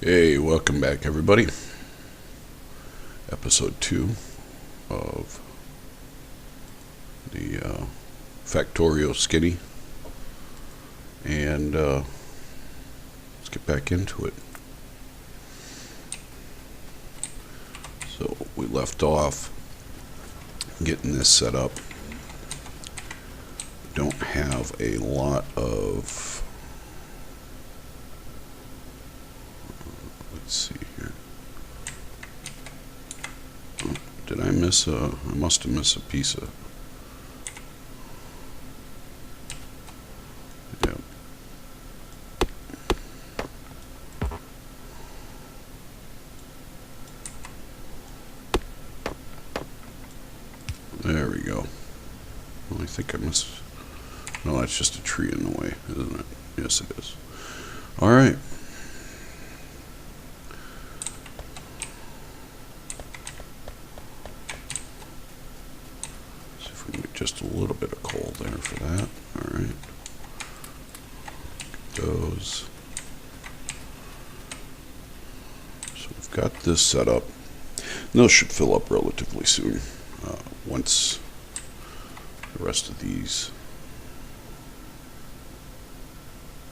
Hey, welcome back, everybody. Episode 2 of the Factorio Skinny. And let's get back into it. So, we left off getting this set up. Don't have a lot of... Let's see here. Oh, did I miss a... I must have missed a piece of... Yep. There we go. Well, I think I missed... No, that's just a tree in the way, isn't it? Yes, it is. Alright. Just a little bit of coal there for that. Alright. Those. So we've got this set up. And those should fill up relatively soon. Once the rest of these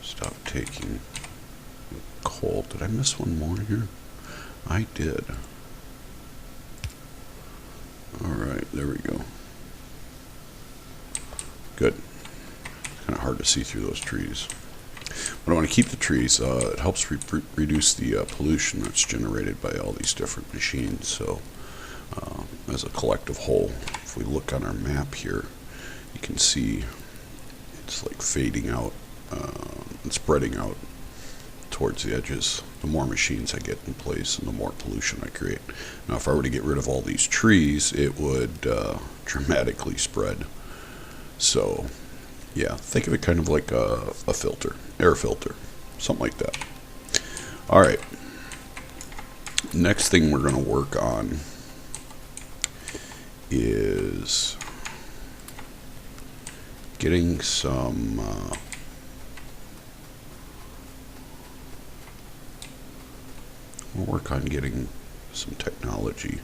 stop taking coal. Did I miss one more here? I did. Alright, there we go. Good. Kind of hard to see through those trees. But I want to keep the trees. It helps reduce the pollution that's generated by all these different machines. So, as a collective whole, if we look on our map here, you can see it's like fading out and spreading out towards the edges. The more machines I get in place and the more pollution I create. Now, if I were to get rid of all these trees, it would dramatically spread. So, yeah, think of it kind of like a filter, air filter, something like that. Alright, next thing we're going to work on is getting some, we'll work on getting some technology,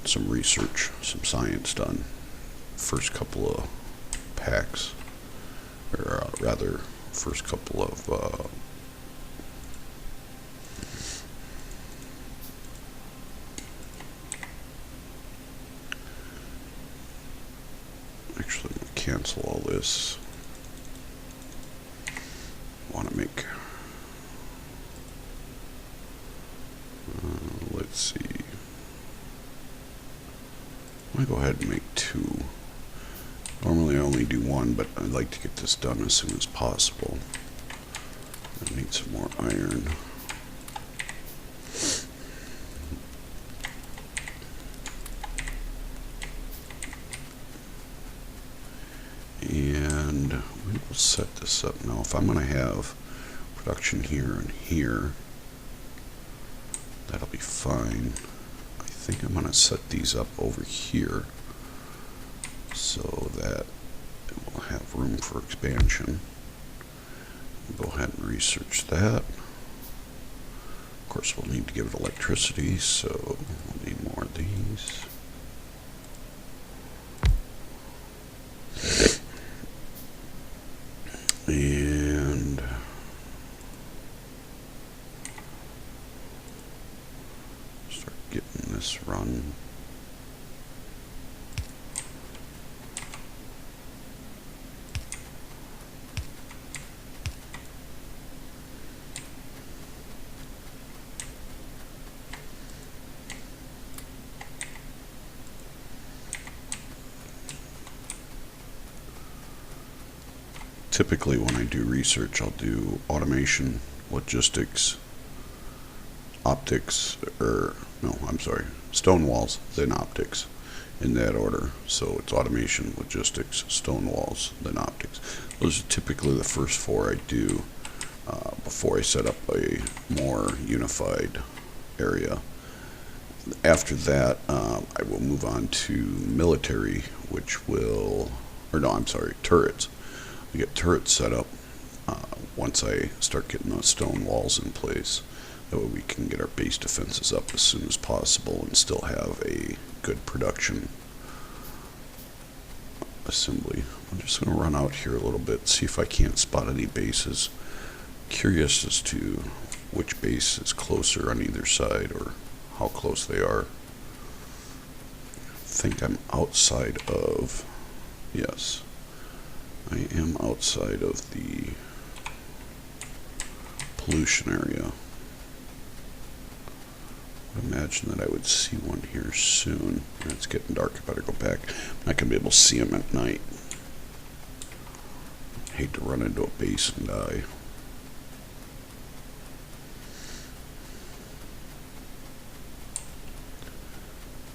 some research, some science done. First couple of packs, or rather, first couple of actually, I'm going to cancel all this. I want to make, let's see, I'm going to go ahead and make 2. Normally I only do 1, but I'd like to get this done as soon as possible. I need some more iron. And we will set this up now. If I'm going to have production here and here, that'll be fine. I think I'm going to set these up over here, so that it will have room for expansion. Go ahead and research that. Of course, we'll need to give it electricity, so we'll need more of these. And start getting this run. Typically when I do research, I'll do automation, logistics, optics, or no, I'm sorry, stone walls, then optics, in that order. So it's automation, logistics, stone walls, then optics. Those are typically the first 4 I do before I set up a more unified area. After that, I will move on to military, which will, or no, I'm sorry, turrets. We get turrets set up once I start getting those stone walls in place. That way we can get our base defenses up as soon as possible and still have a good production assembly. I'm just going to run out here a little bit, see if I can't spot any bases. Curious as to which base is closer on either side or how close they are. I think I'm outside of, yes, I am outside of the pollution area. I imagine that I would see one here soon. It's getting dark, I better go back. I'm not going to be able to see them at night. Hate to run into a base and die.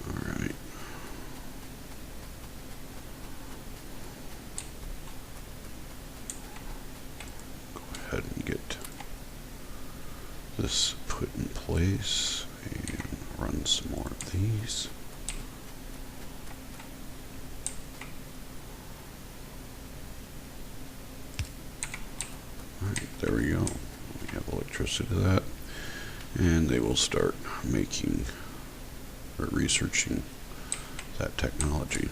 Alright. Go ahead and get this put in place and run some more of these. Alright, there we go. We have electricity to that. And they will start making or researching that technology.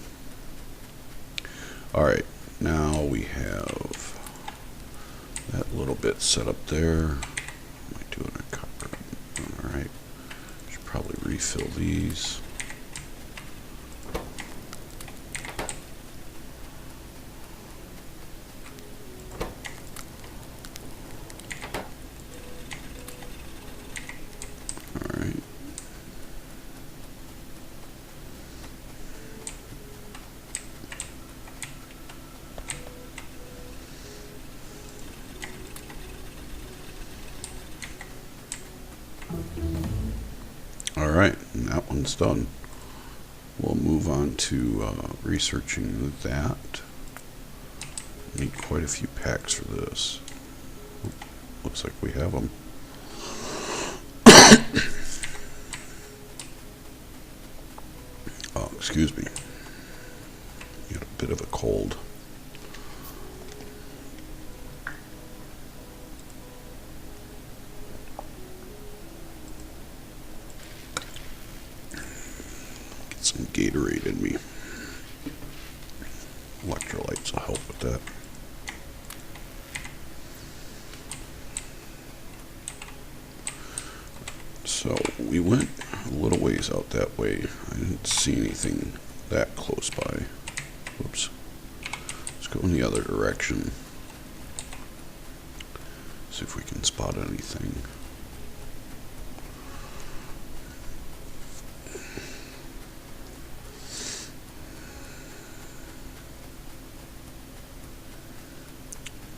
Alright, now we have that little bit set up there. Am I doing a copper? Alright, should probably refill these. Alright, and that one's done. We'll move on to researching that. Need quite a few packs for this. Looks like we have them. Oh, excuse me. Got a bit of a cold. Some Gatorade in me. Electrolytes will help with that. So we went a little ways out that way. I didn't see anything that close by. Whoops. Let's go in the other direction. See if we can spot anything.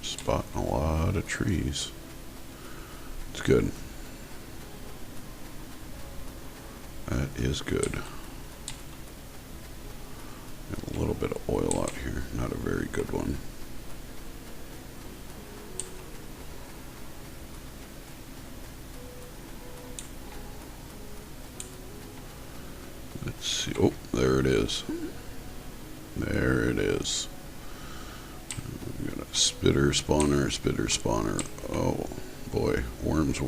Spotting a lot of trees. It's good. That is good. Got a little bit of oil out here. Not a very good one. Let's see. Oh, there it is. There it is. We got a spitter spawner. Oh boy, worms.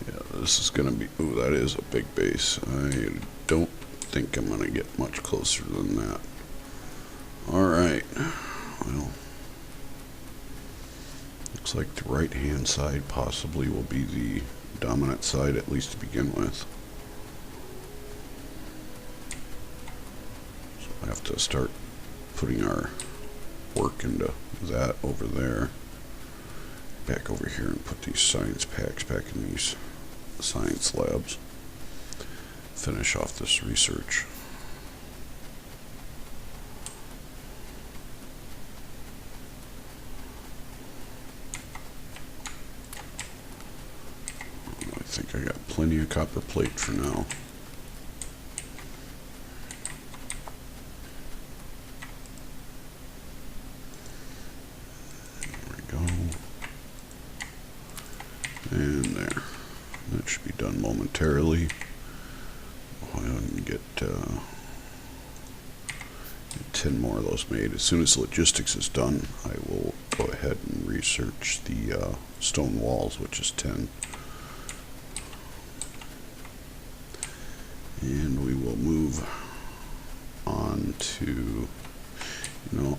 Yeah, this is gonna be, ooh, that is a big base. I don't think I'm gonna get much closer than that. Alright, well, looks like the right hand side possibly will be the dominant side, at least to begin with. So I have to start putting our work into that over there. Back over here and put these science packs back in these science labs. Finish off this research. I think I got plenty of copper plate for now. And there. That should be done momentarily. Go ahead and get 10 more of those made. As soon as logistics is done, I will go ahead and research the stone walls, which is 10. And we will move on to,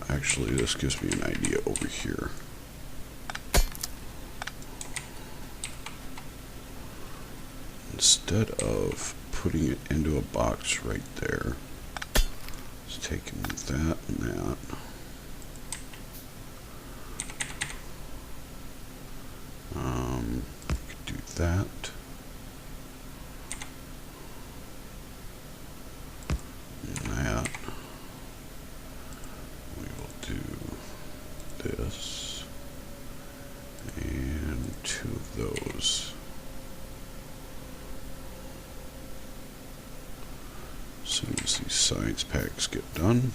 actually this gives me an idea over here. Instead of putting it into a box right there, let's take and move that and that. We could do that. And that. We will do this. And two of those. As soon as these science packs get done.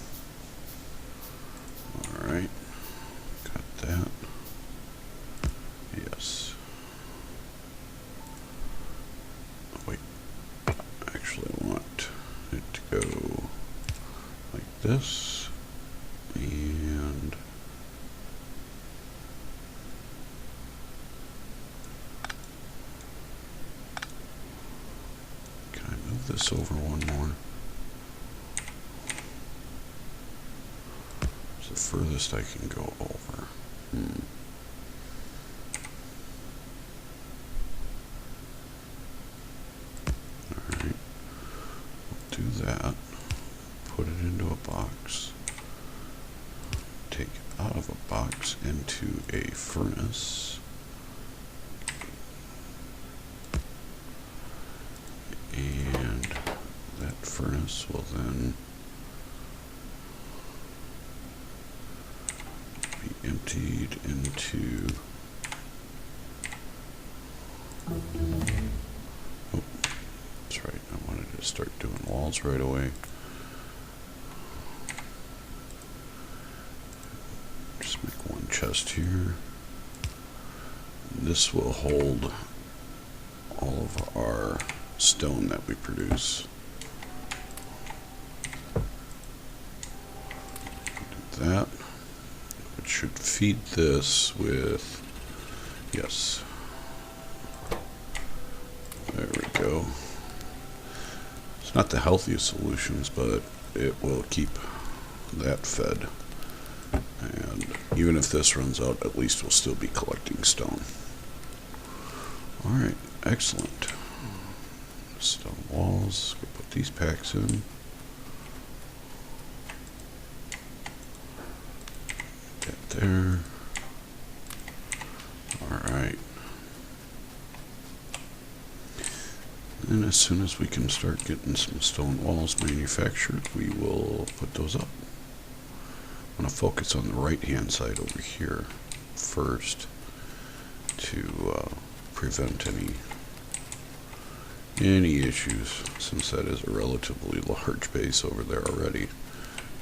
Alright. Got that. Yes. Wait. Actually, I want it to go like this. And can I move this over one more? It's the furthest I can go over. Alright. Do that. Put it into a box. Take it out of a box into a furnace. And that furnace will then be emptied into, oh, that's right, I wanted to start doing walls right away. Just make one chest here. This will hold all of our stone that we produce. Do that. It should feed this with, yes. There we go. It's not the healthiest solutions, but it will keep that fed. And even if this runs out, at least we'll still be collecting stone. Alright, excellent. Stone walls, we'll put these packs in. Get there. Alright. And as soon as we can start getting some stone walls manufactured, we will put those up. I'm going to focus on the right hand side over here first to prevent any issues, since that is a relatively large base over there already.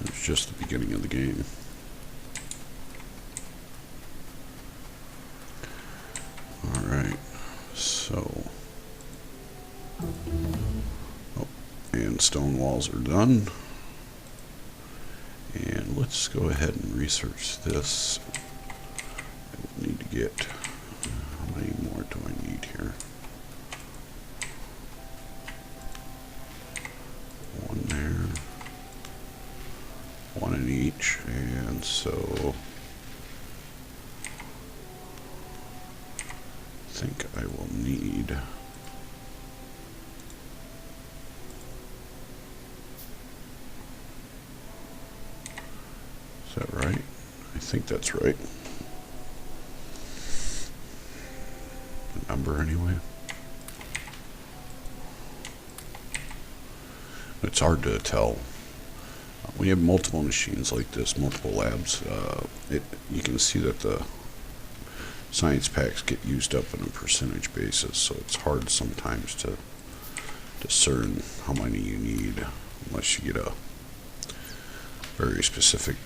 It's just the beginning of the game. Alright, so and stone walls are done. And let's go ahead and research this. I need to get, how many more do I need here? One there, one in each, and so I think I will need that right? I think that's right. The number anyway. It's hard to tell. When you have multiple machines like this, multiple labs, you can see that the science packs get used up on a percentage basis, so it's hard sometimes to discern how many you need unless you get a very specific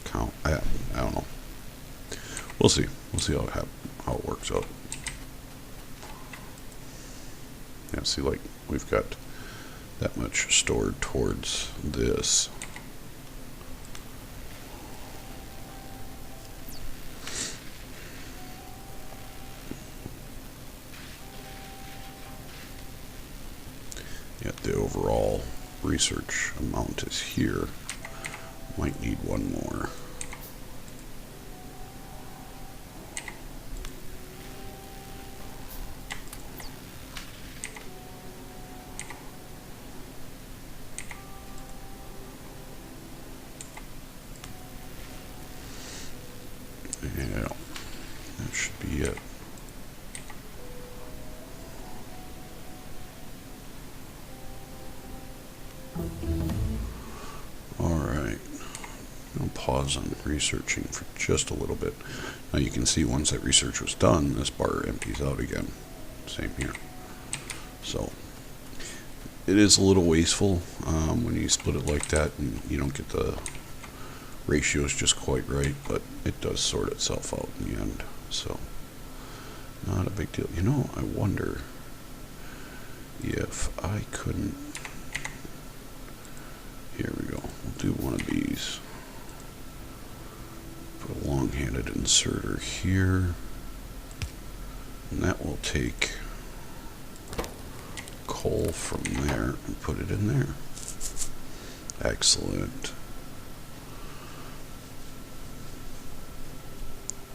count. I don't know. We'll see. We'll see how it works out. Yeah, see, like we've got that much stored towards this. overall research amount is here. Might need one more. Yeah, that should be it. Alright, I'll pause on researching for just a little bit. Now you can see once that research was done, this bar empties out again. Same here. So, it is a little wasteful when you split it like that and you don't get the ratios just quite right, but it does sort itself out in the end. So, not a big deal. You know, I wonder if I couldn't... Here we go. We'll do one of these. Put a long-handed inserter here. And that will take coal from there and put it in there. Excellent.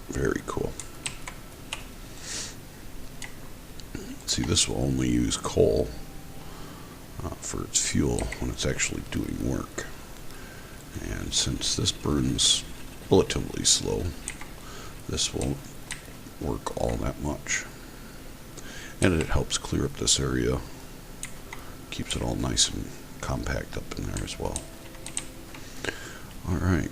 Very cool. See, this will only use coal for its fuel when it's actually doing work. And since this burns relatively slow, this won't work all that much. And it helps clear up this area. Keeps it all nice and compact up in there as well. Alright.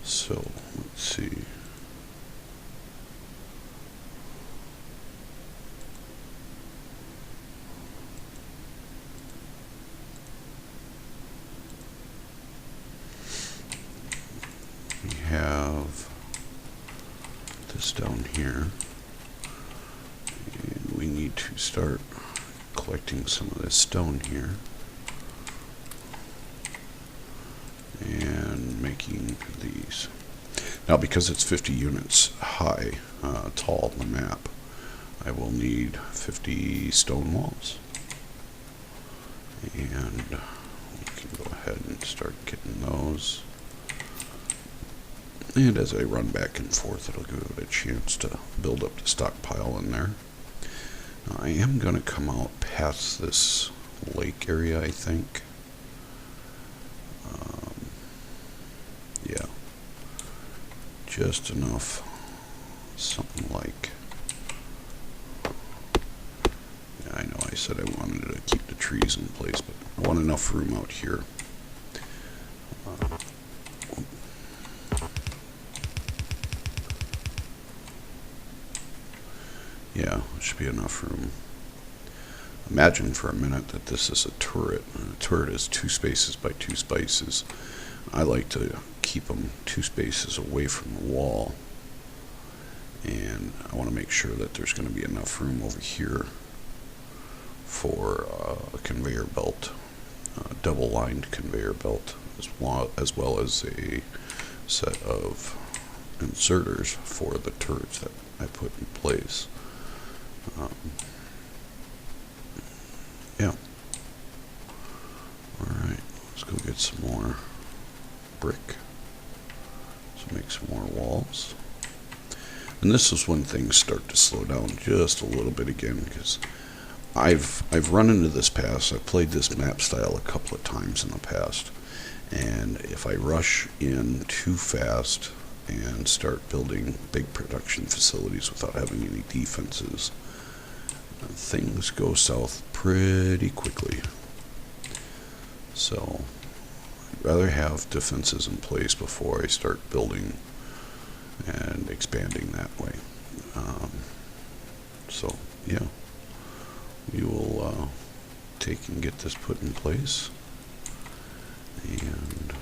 So, let's see. We have this down here, and we need to start collecting some of this stone here and making these. Now, because it's 50 units high, tall, the map, I will need 50 stone walls. And we can go ahead and start getting those. And as I run back and forth, it'll give it a chance to build up the stockpile in there. Now, I am going to come out past this lake area, I think. Yeah. Just enough. Something like... Yeah, I know I said I wanted to keep the trees in place, but I want enough room out here. Yeah, there should be enough room. Imagine for a minute that this is a turret. And a turret is 2 spaces by 2 spaces. I like to keep them 2 spaces away from the wall. And I want to make sure that there's going to be enough room over here for a conveyor belt, a double-lined conveyor belt, as well as a set of inserters for the turrets that I put in place. Yeah. Alright, let's go get some more brick. So make some more walls. And this is when things start to slow down just a little bit again, because I've run into this past. I've played this map style a couple of times in the past, and if I rush in too fast and start building big production facilities without having any defenses, things go south pretty quickly. So I'd rather have defenses in place before I start building and expanding that way. So yeah, we will take and get this put in place, and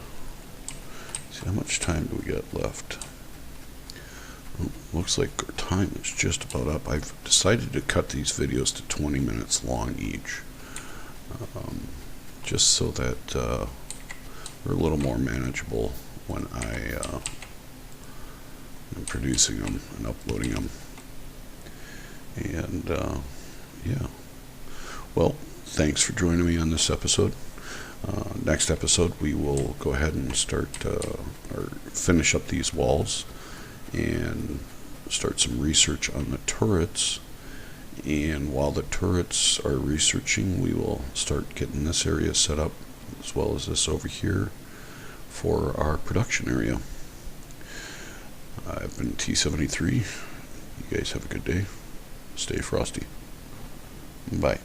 see how much time do we got left. Well, looks like our time is just about up. I've decided to cut these videos to 20 minutes long each, just so that they're a little more manageable when I am producing them and uploading them. And yeah, Well, thanks for joining me on this episode. Next episode, we will go ahead and start or finish up these walls and start some research on the turrets. And while the turrets are researching, we will start getting this area set up as well as this over here for our production area. I've been T73. You guys have a good day. Stay frosty. Bye.